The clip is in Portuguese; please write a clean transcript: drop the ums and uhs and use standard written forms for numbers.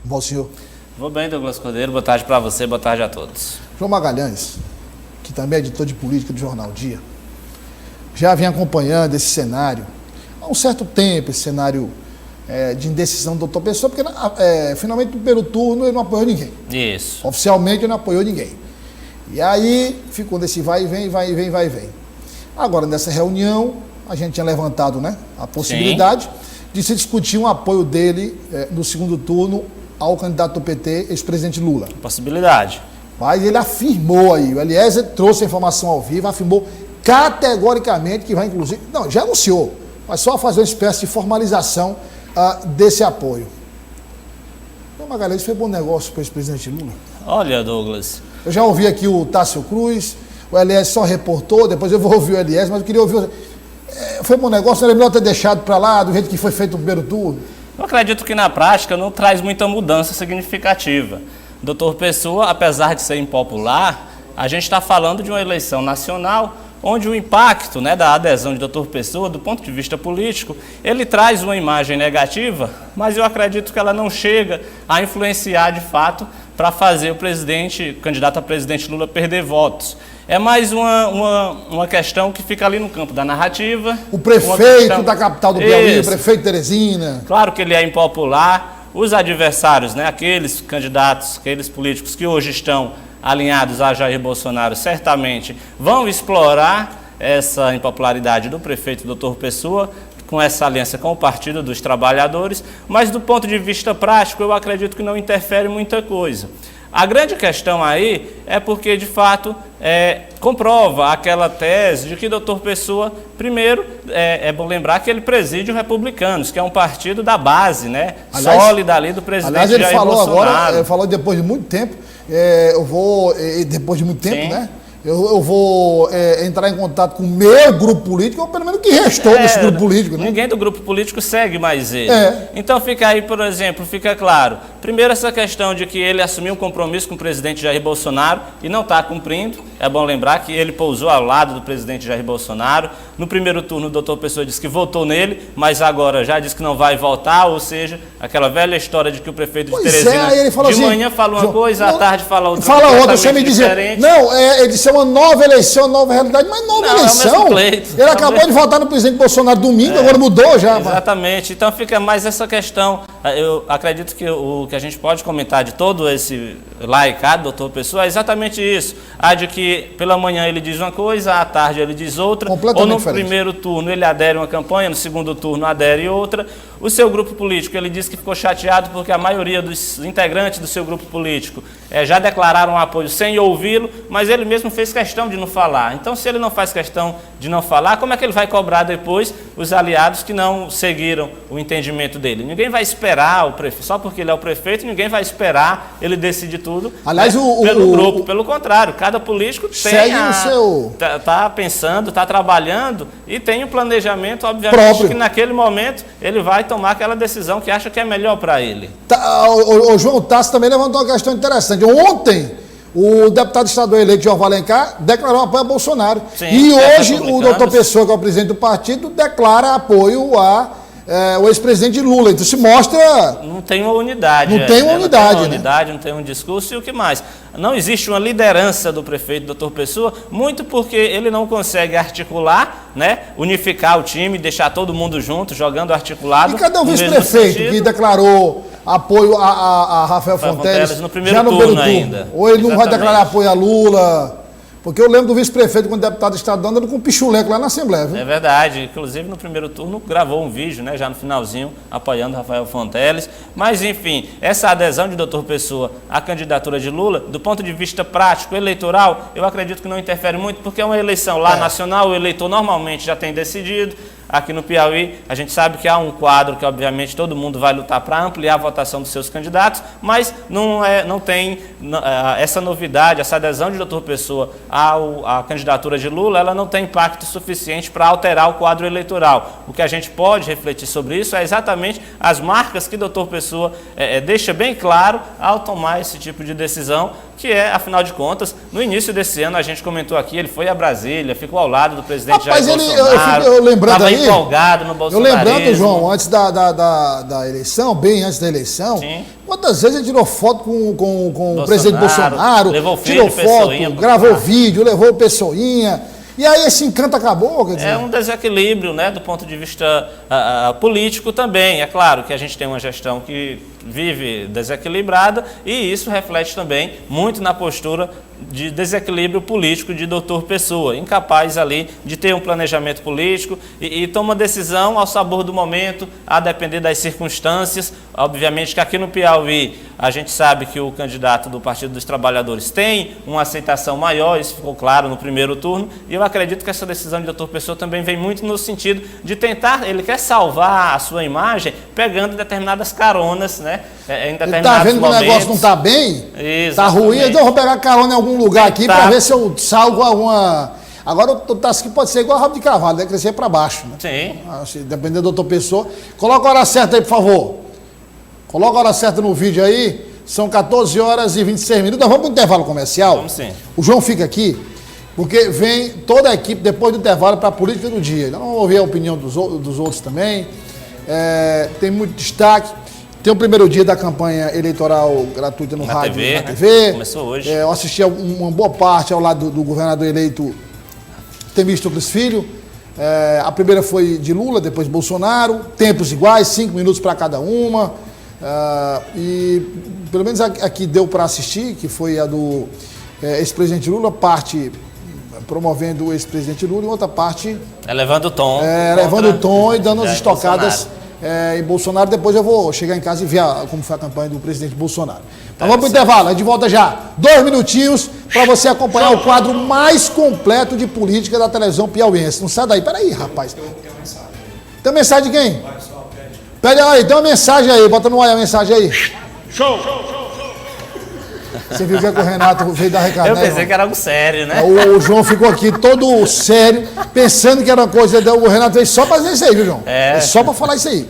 Bom, senhor. Vou bem, Douglas Cordeiro. Boa tarde para você, boa tarde a todos. João Magalhães, que também é editor de política do Jornal Dia, já vem acompanhando esse cenário há um certo tempo, esse cenário de indecisão do doutor Pessoa, porque finalmente no primeiro turno ele não apoiou ninguém. Isso. Oficialmente ele não apoiou ninguém. E aí ficou nesse vai e vem, vai e vem, vai e vem. Agora, nessa reunião, a gente tinha levantado, né, a possibilidade de se discutir um apoio dele no segundo turno ao candidato do PT, ex-presidente Lula. Possibilidade. Mas ele afirmou aí, o Eliezer trouxe a informação ao vivo, afirmou categoricamente que vai, inclusive, não, já anunciou, mas só fazer uma espécie de formalização desse apoio. Então, Magalhães, foi bom negócio para o ex-presidente Lula? Olha, Douglas. Eu já ouvi aqui o Tássio Cruz, o Eliezer só reportou, depois eu vou ouvir o Eliezer, mas eu queria ouvir. Foi bom negócio, não era melhor ter deixado para lá do jeito que foi feito no primeiro turno? Eu acredito que na prática não traz muita mudança significativa. Doutor Pessoa, apesar de ser impopular, a gente está falando de uma eleição nacional onde o impacto, né, da adesão de Doutor Pessoa, do ponto de vista político, ele traz uma imagem negativa, mas eu acredito que ela não chega a influenciar de fato para fazer o candidato a presidente Lula perder votos. É mais uma questão que fica ali no campo da narrativa. O prefeito da capital do Piauí, o prefeito Teresina. Claro que ele é impopular. Os adversários, né, aqueles candidatos, aqueles políticos que hoje estão alinhados a Jair Bolsonaro, certamente vão explorar essa impopularidade do prefeito Doutor Pessoa, com essa aliança com o Partido dos Trabalhadores, mas do ponto de vista prático, eu acredito que não interfere muita coisa. A grande questão aí é porque, de fato, comprova aquela tese de que Doutor Pessoa, primeiro, é bom lembrar que ele preside o Republicanos, que é um partido da base, né, sólida ali do presidente Jair Bolsonaro. Agora, ele falou depois de muito tempo, depois de muito tempo, né? Eu vou entrar em contato com o meu grupo político, ou pelo menos o que restou desse grupo político. Né? Ninguém do grupo político segue mais ele. Então fica aí, por exemplo, fica claro. Primeiro, essa questão de que ele assumiu um compromisso com o presidente Jair Bolsonaro e não está cumprindo. É bom lembrar que ele pousou ao lado do presidente Jair Bolsonaro. No primeiro turno, o doutor Pessoa disse que votou nele, mas agora já disse que não vai votar, ou seja, aquela velha história de que o prefeito de Teresina ele falou de assim, manhã fala uma coisa, à tarde fala outra. Fala outra, você me dizer, não, ele disse uma nova eleição, uma nova realidade, mas nova eleição. É o mesmo pleito. Ele acabou de votar no presidente Bolsonaro domingo, agora mudou já. Exatamente, então fica mais essa questão. Eu acredito que o que a gente pode comentar de todo esse laicado, doutor Pessoa, é exatamente isso. A de que pela manhã ele diz uma coisa, à tarde ele diz outra, ou no primeiro turno ele adere uma campanha, no segundo turno adere outra. O seu grupo político, ele disse que ficou chateado porque a maioria dos integrantes do seu grupo político já declararam apoio sem ouvi-lo, mas ele mesmo fez questão de não falar. Então, se ele não faz questão de não falar, como é que ele vai cobrar depois os aliados que não seguiram o entendimento dele? Ninguém vai esperar o prefeito, só porque ele é o prefeito, ninguém vai esperar ele decidir tudo. Aliás, pelo grupo. Pelo contrário, cada político está pensando, está trabalhando e tem um planejamento, obviamente, próprio, que naquele momento ele vai tomar aquela decisão que acha que é melhor para ele. O João Tassi também levantou uma questão interessante. Ontem, o deputado estadual eleito, João Alencar, declarou apoio a Bolsonaro. Sim, e hoje, o doutor Pessoa, que é o presidente do partido, declara apoio o ex-presidente Lula. Então se mostra... Não tem uma unidade. Não tem uma unidade, não tem um discurso e o que mais. Não existe uma liderança do prefeito doutor Pessoa, muito porque ele não consegue articular, né, unificar o time, deixar todo mundo junto, jogando articulado. E cadê o vice-prefeito que declarou apoio a Rafael Fonteles no primeiro turno ainda? Ou ele não vai declarar apoio a Lula? Porque eu lembro do vice-prefeito, quando o deputado estadual, andando com um pichuleco lá na Assembleia. Viu? É verdade. Inclusive, no primeiro turno, gravou um vídeo, né, já no finalzinho, apoiando Rafael Fonteles. Mas, enfim, essa adesão de doutor Pessoa à candidatura de Lula, do ponto de vista prático, eleitoral, eu acredito que não interfere muito, porque é uma eleição lá nacional, o eleitor normalmente já tem decidido. Aqui no Piauí, a gente sabe que há um quadro que, obviamente, todo mundo vai lutar para ampliar a votação dos seus candidatos, mas não tem essa novidade, essa adesão de doutor Pessoa à candidatura de Lula, ela não tem impacto suficiente para alterar o quadro eleitoral. O que a gente pode refletir sobre isso é exatamente as marcas que doutor Pessoa deixa bem claro ao tomar esse tipo de decisão, que afinal de contas, no início desse ano, a gente comentou aqui, ele foi a Brasília, ficou ao lado do presidente Jair Bolsonaro, eu lembrando aí, empolgado no bolsonarismo. Eu lembrando, João, antes da eleição, bem antes da eleição, Quantas vezes ele tirou foto com o presidente Bolsonaro, levou o filho, tirou foto, gravou vídeo, levou o Pessoinha. E aí esse encanto acabou, quer dizer... É um desequilíbrio, né, do ponto de vista político também. É claro que a gente tem uma gestão que vive desequilibrada e isso reflete também muito na postura de desequilíbrio político de doutor Pessoa, incapaz ali de ter um planejamento político e toma decisão ao sabor do momento, a depender das circunstâncias. Obviamente que aqui no Piauí a gente sabe que o candidato do Partido dos Trabalhadores tem uma aceitação maior, isso ficou claro no primeiro turno, e eu acredito que essa decisão de doutor Pessoa também vem muito no sentido de tentar, ele quer salvar a sua imagem pegando determinadas caronas, né? Em determinados ele tá vendo momentos. Que o negócio não tá bem, Exatamente. Tá ruim, então eu vou pegar carona em algum lugar aqui para ver se eu salvo alguma... Agora o Tasquinho pode ser igual a rabo de cavalo, deve crescer para baixo, né? Sim. Dependendo do doutor Pessoa. Coloca a hora certa aí, por favor. Coloca a hora certa no vídeo aí. São 14 horas e 26 minutos. Nós vamos para o intervalo comercial. Vamos sim. O João fica aqui, porque vem toda a equipe depois do intervalo para a política do dia. Nós vamos ouvir a opinião dos outros também. Tem muito destaque. Tem o primeiro dia da campanha eleitoral gratuita no rádio e na TV. Começou hoje. Eu assisti uma boa parte ao lado do governador eleito Temístocles Filho. A primeira foi de Lula, depois Bolsonaro. Tempos iguais, 5 minutos para cada uma. E pelo menos a que deu para assistir, que foi a do ex-presidente Lula, parte promovendo o ex-presidente Lula e outra parte... Elevando o tom. Elevando o tom e dando as estocadas em Bolsonaro. Depois eu vou chegar em casa e ver como foi a campanha do presidente Bolsonaro. Então vamos para o intervalo, é de volta já. 2 minutinhos para você acompanhar o quadro mais completo de política da televisão piauiense. Não sai daí, peraí, rapaz. Tem mensagem de quem? Pede aí, tem uma mensagem aí, bota no ar a mensagem aí. Show! Você viu que o Renato veio dar recado, Eu né, pensei que era algo sério, né? O João ficou aqui todo sério, pensando que era uma coisa... O Renato veio só para fazer isso aí, viu, João? Só para falar isso aí.